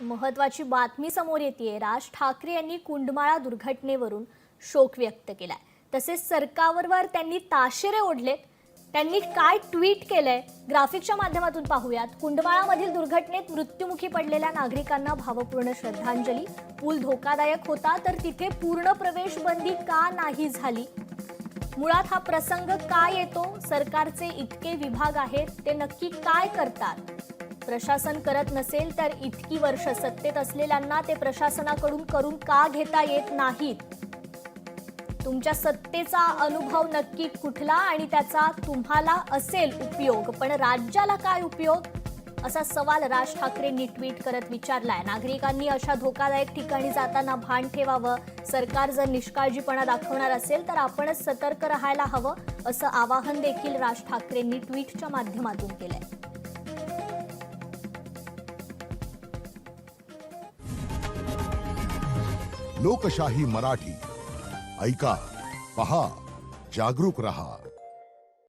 महत्वाची बातमी समोर येते। राज ठाकरे यांनी कुंडमाळा दुर्घटनेवरून शोक व्यक्त केलाय। तसेच सरकारवर त्यांनी ताशेरे ओढलेत। त्यांनी काय ट्विट केलंय ग्राफिकच्या माध्यमातून पाहूयात। कुंडमाळामधील दुर्घटनेत मृत्युमुखी पडलेल्या नागरिकांना भावपूर्ण श्रद्धांजली। पूल धोकादायक होता तर तिथे पूर्ण प्रवेश बंदी का नाही झाली? मुळात हा प्रसंग का येतो? सरकारचे इतके विभाग आहेत ते नक्की काय करतात? प्रशासन करत नसेल तर इतकी वर्ष सत्तेत असलेल्यांना ते प्रशासनाकडून करून का घेता येत नाहीत? तुमच्या सत्तेचा अनुभव नक्की कुठला आणि त्याचा तुम्हाला असेल उपयोग, पण राज्याला काय उपयोग? असा सवाल राज ठाकरेंनी ट्विट करत विचारलाय। नागरिकांनी अशा धोकादायक ठिकाणी जाताना भान ठेवावं। सरकार जर निष्काळजीपणा दाखवणार असेल तर आपणच सतर्क राहायला हवं, असं आवाहन देखील राज ठाकरेंनी ट्विटच्या माध्यमातून केलंय। लोकशाही मराठी ऐका, पहा, जागरूक रहा।